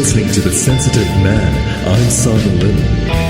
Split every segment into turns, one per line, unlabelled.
listening to The Sensitive Man. I'm Simon Lim.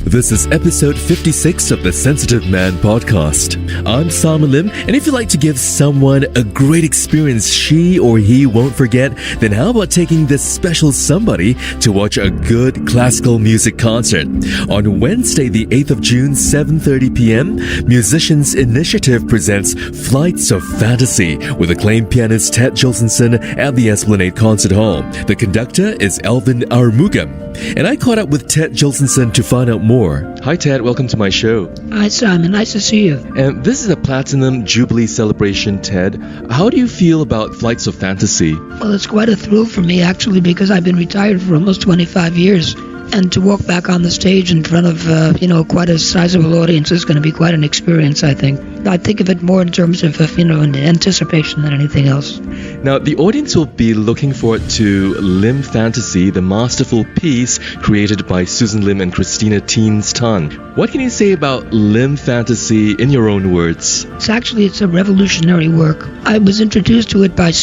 This is episode 56 of the Sensitive Man podcast. I'm Simon Lim, and if you'd like to give someone a great experience she or he won't forget, then how about taking this special somebody to watch a good classical music concert? On Wednesday, the 8th of June, 7:30 p.m., Musicians Initiative presents Flights of Fantasy with acclaimed pianist Tedd Joselson at the Esplanade Concert Hall. The conductor is Elvin Armugam. And I caught up with Tedd Joselson to find out more. Hi Ted, welcome to my show.
Hi Simon, nice to see you.
And this is a Platinum Jubilee celebration, Ted. How do you feel about Flights of Fantasy?
Well, it's quite a thrill for me actually, because I've been retired for almost 25 years. And to walk back on the stage in front of, quite a sizable audience is going to be quite an experience, I think. I think of it more in terms of, an anticipation than anything else.
Now, the audience will be looking forward to Lim Fantasy, the masterful piece created by Susan Lim and Christina Teens-Tan. What can you say about Lim Fantasy in your own words?
It's a revolutionary work. I was introduced to it by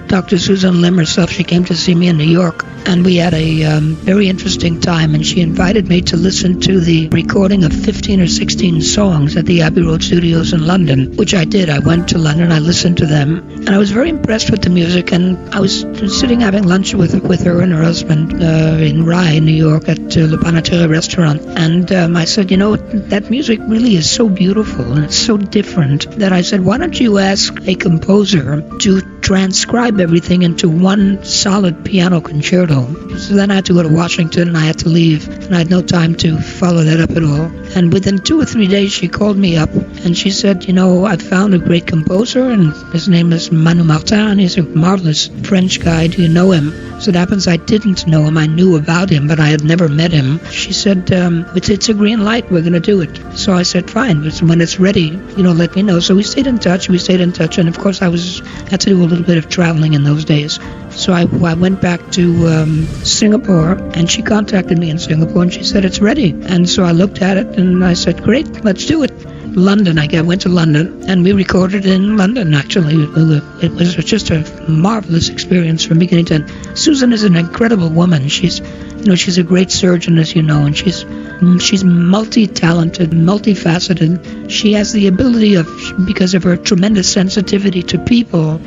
Dr. Susan Lim herself. She came to see me in New York, and we had a very interesting time, and she invited me to listen to the recording of 15 or 16 songs at the Abbey Road Studios in London, which I did. I went to London, I listened to them, and I was very impressed with the music. And I was sitting having lunch with her and her husband in Rye, New York, at Le Panettone restaurant, and I said, that music really is so beautiful and it's so different that I said, why don't you ask a composer to transcribe everything into one solid piano concerto? So then I had to go to Washington and I had to leave, and I had no time to follow that up at all. And within 2 or 3 days she called me up and she said, I found a great composer, and his name is Manu Martin. He's a marvelous French guy. Do you know him? So it happens I didn't know him. I knew about him, but I had never met him. She said, it's a green light. We're going to do it. So I said, fine. When it's ready, let me know. So we stayed in touch. And of course I had to do a little bit of traveling in those days. So I went back to Singapore, and she contacted me in Singapore, and she said, it's ready. And so I looked at it, and I said, great, let's do it. London, I went to London, and we recorded in London, actually. It was just a marvelous experience from beginning to end. Susan is an incredible woman. She's a great surgeon, as you know, and she's multi-talented, multifaceted. She has the ability because of her tremendous sensitivity to people,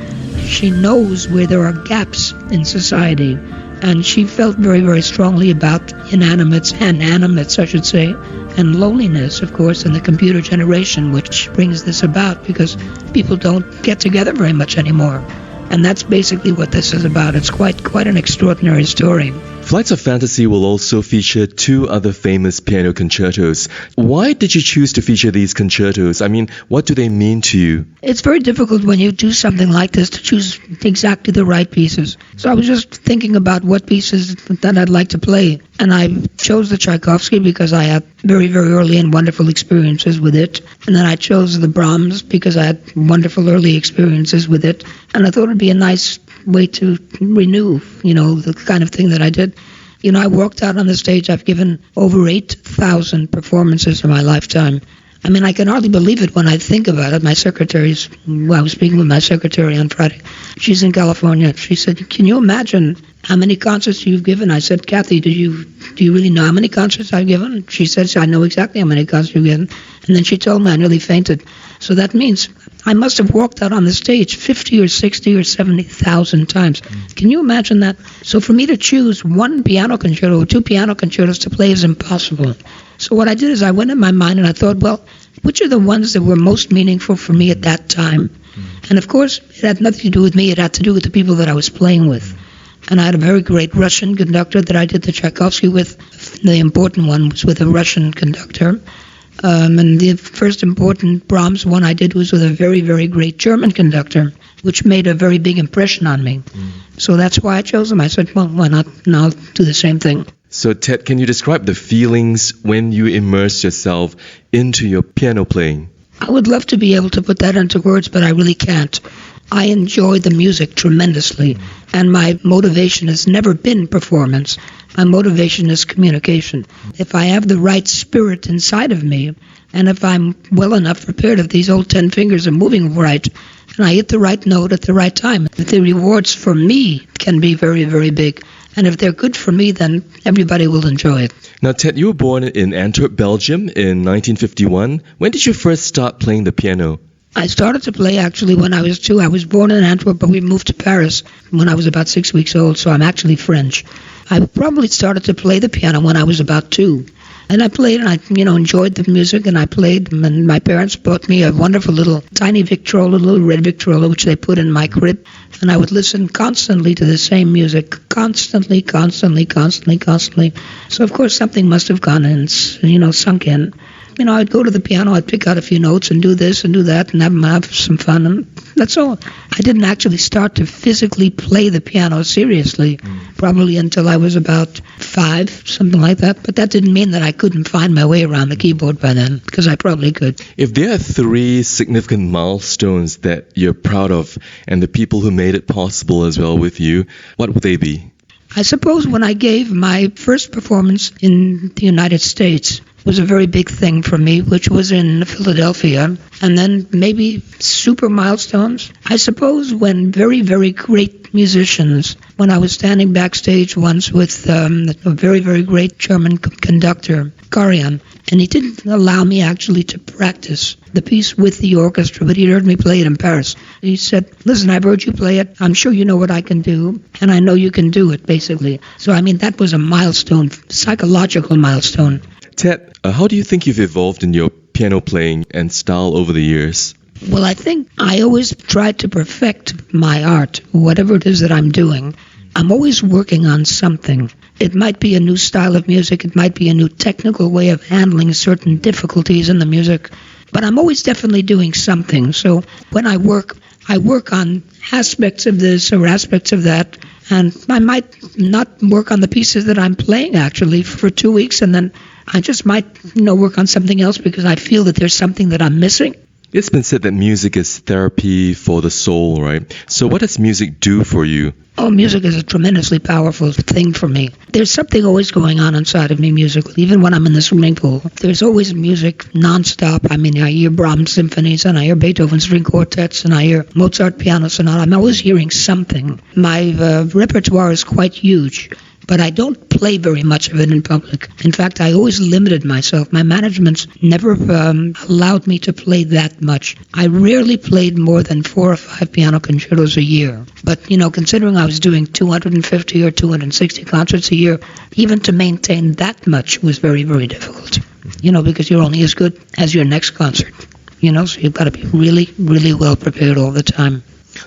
she knows where there are gaps in society. And she felt very, very strongly about inanimates and animates, I should say, and loneliness, of course, in the computer generation, which brings this about because people don't get together very much anymore. And that's basically what this is about. It's quite an extraordinary story.
Flights of Fantasy will also feature 2 other famous piano concertos. Why did you choose to feature these concertos? What do they mean to you?
It's very difficult when you do something like this to choose exactly the right pieces. So I was just thinking about what pieces that I'd like to play. And I chose the Tchaikovsky because I had very, very early and wonderful experiences with it. And then I chose the Brahms because I had wonderful early experiences with it. And I thought it'd be a nice way to renew, the kind of thing that I did. I walked out on the stage. I've given over 8,000 performances in my lifetime. I can hardly believe it when I think about it. I was speaking with my secretary on Friday. She's in California. She said, can you imagine how many concerts you've given? I said, Kathy, do you really know how many concerts I've given? She said, I know exactly how many concerts you've given. And then she told me I nearly fainted. So that means I must have walked out on the stage 50 or 60 or 70,000 times. Can you imagine that? So for me to choose one piano concerto or 2 piano concertos to play is impossible. So what I did is I went in my mind and I thought, well, which are the ones that were most meaningful for me at that time? And of course, it had nothing to do with me. It had to do with the people that I was playing with. And I had a very great Russian conductor that I did the Tchaikovsky with. The important one was with a Russian conductor. And the first important Brahms one I did was with a very, very great German conductor, which made a very big impression on me. So that's why I chose them. I said, well, why not now do the same thing?
So Ted, can you describe the feelings when you immerse yourself into your piano playing?
I would love to be able to put that into words, but I really can't. I enjoy the music tremendously, and my motivation has never been performance. My motivation is communication. If I have the right spirit inside of me, and if I'm well enough prepared, if these old 10 fingers are moving right, and I hit the right note at the right time. The rewards for me can be very, very big. And if they're good for me, then everybody will enjoy it.
Now, Ted, you were born in Antwerp, Belgium in 1951. When did you first start playing the piano?
I started to play actually when I was 2. I was born in Antwerp, but we moved to Paris when I was about 6 weeks old, so I'm actually French. I probably started to play the piano when I was about 2. And I played, and I, enjoyed the music, and I played, and my parents bought me a wonderful little tiny Victrola, little red Victrola, which they put in my crib, and I would listen constantly to the same music, constantly. So, of course, something must have gone in, sunk in. I'd go to the piano, I'd pick out a few notes and do this and do that and have some fun, and that's all. I didn't actually start to physically play the piano seriously, probably until I was about 5, something like that. But that didn't mean that I couldn't find my way around the keyboard by then, because I probably could.
If there are 3 significant milestones that you're proud of, and the people who made it possible as well with you, what would they be?
I suppose when I gave my first performance in the United States was a very big thing for me, which was in Philadelphia. And then maybe super milestones. I suppose when very, very great musicians, when I was standing backstage once with a very, very great German conductor, Karajan, and he didn't allow me actually to practice the piece with the orchestra, but he heard me play it in Paris. He said, listen, I've heard you play it. I'm sure you know what I can do, and I know you can do it, basically. So, that was a milestone, psychological milestone.
Ted, how do you think you've evolved in your piano playing and style over the years?
Well, I think I always try to perfect my art, whatever it is that I'm doing. I'm always working on something. It might be a new style of music. It might be a new technical way of handling certain difficulties in the music. But I'm always definitely doing something. So when I work on aspects of this or aspects of that. And I might not work on the pieces that I'm playing, actually, for 2 weeks. And then I just might, work on something else because I feel that there's something that I'm missing.
It's been said that music is therapy for the soul, right? So what does music do for you?
Oh, music is a tremendously powerful thing for me. There's something always going on inside of me musically. Even when I'm in the swimming pool, there's always music nonstop. I hear Brahms symphonies, and I hear Beethoven string quartets, and I hear Mozart piano sonata. I'm always hearing something. My repertoire is quite huge. But I don't play very much of it in public. In fact, I always limited myself. My management's never allowed me to play that much. I rarely played more than 4 or 5 piano concertos a year. But, considering I was doing 250 or 260 concerts a year, even to maintain that much was very, very difficult. Because you're only as good as your next concert. So you've got to be really, really well prepared all the time.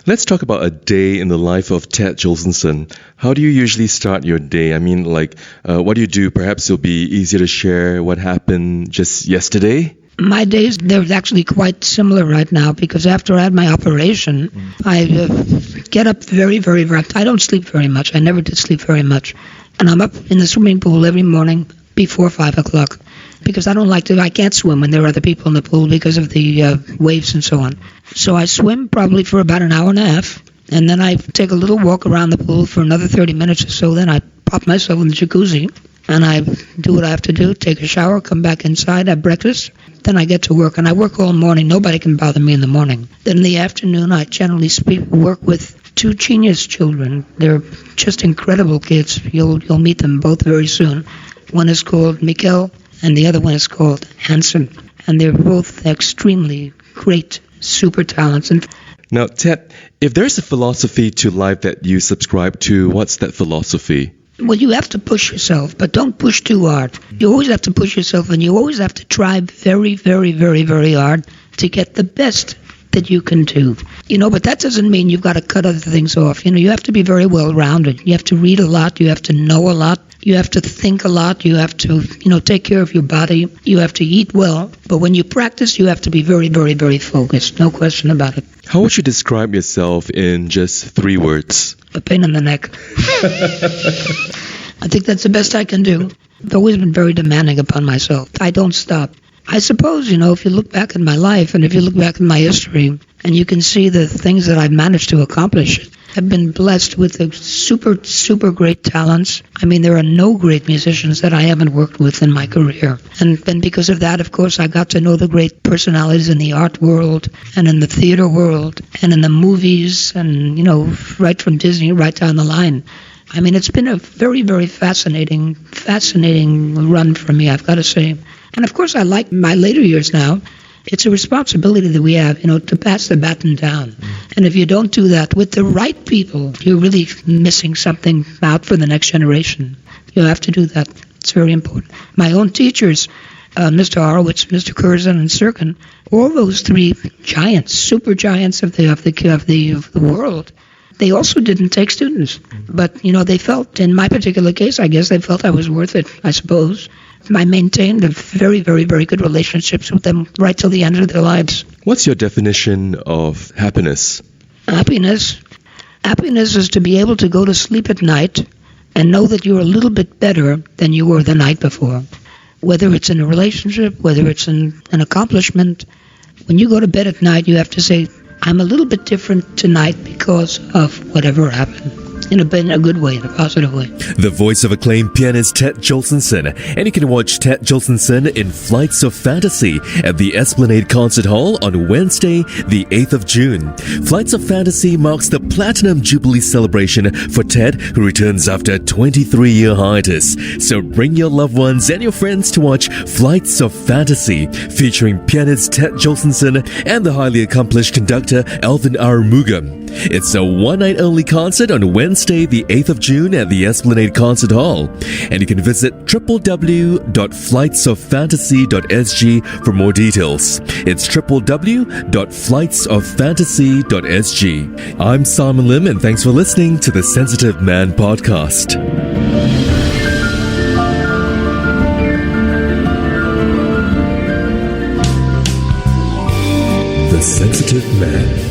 Let's talk about a day in the life of Tedd Joselson. How do you usually start your day? What do you do? Perhaps it'll be easier to share what happened just yesterday.
My days, they're actually quite similar right now because after I had my operation, I get up very, very, very... I don't sleep very much. I never did sleep very much. And I'm up in the swimming pool every morning before 5 o'clock. Because I can't swim when there are other people in the pool because of the waves and so on. So I swim probably for about an hour and a half, and then I take a little walk around the pool for another 30 minutes or so. Then I pop myself in the jacuzzi, and I do what I have to do, take a shower, come back inside, have breakfast. Then I get to work, and I work all morning. Nobody can bother me in the morning. Then in the afternoon, I generally work with 2 genius children. They're just incredible kids. You'll meet them both very soon. One is called Mikkel, and the other one is called Hansen. And they're both extremely great, super talents.
Now, Ted, if there's a philosophy to life that you subscribe to, what's that philosophy?
Well, you have to push yourself, but don't push too hard. You always have to push yourself, and you always have to try very, very, very, very hard to get the best that you can do. But that doesn't mean you've got to cut other things off. You have to be very well-rounded. You have to read a lot. You have to know a lot. You have to think a lot. You have to, take care of your body. You have to eat well. But when you practice, you have to be very, very, very focused. No question about it.
How would you describe yourself in just 3 words?
A pain in the neck. I think that's the best I can do. I've always been very demanding upon myself. I don't stop. I suppose, if you look back at my life and if you look back at my history and you can see the things that I've managed to accomplish, have been blessed with a super, super great talents. I mean, there are no great musicians that I haven't worked with in my career. And because of that, of course, I got to know the great personalities in the art world and in the theater world and in the movies and, right from Disney right down the line. I mean, it's been a very, very fascinating run for me, I've got to say. And of course, I like my later years now. It's a responsibility that we have, to pass the baton down. And if you don't do that with the right people, you're really missing something out for the next generation. You have to do that. It's very important. My own teachers, Mr. Horowitz, Mr. Curzon, and Sirkin, all those three giants, super giants of the world, they also didn't take students. But, they felt, in my particular case, I guess they felt I was worth it, I suppose. I maintained a very, very, very good relationships with them right till the end of their lives.
What's your definition of happiness?
Happiness is to be able to go to sleep at night and know that you're a little bit better than you were the night before. Whether it's in a relationship, whether it's in an accomplishment, when you go to bed at night, you have to say, I'm a little bit different tonight because of whatever happened. In a good way, in a positive way.
The voice of acclaimed pianist Tedd Joselson. And you can watch Tedd Joselson in Flights of Fantasy at the Esplanade Concert Hall on Wednesday, the 8th of June. Flights of Fantasy marks the Platinum Jubilee celebration for Tedd, who returns after a 23-year hiatus. So bring your loved ones and your friends to watch Flights of Fantasy, featuring pianist Tedd Joselson and the highly accomplished conductor Alvin Arumuga. It's a one-night only concert on Wednesday, the 8th of June at the Esplanade Concert Hall. And you can visit www.flightsoffantasy.sg for more details. It's www.flightsoffantasy.sg. I'm Simon Lim, and thanks for listening to the Sensitive Man podcast. The Sensitive Man.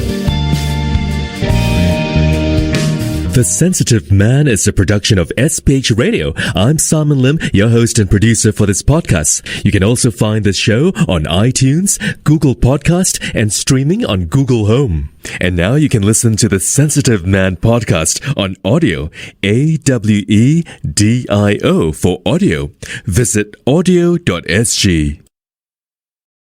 The Sensitive Man is a production of SPH Radio. I'm Simon Lim, your host and producer for this podcast. You can also find this show on iTunes, Google Podcast, and streaming on Google Home. And now you can listen to the Sensitive Man podcast on audio, AWEDIO for audio. Visit audio.sg.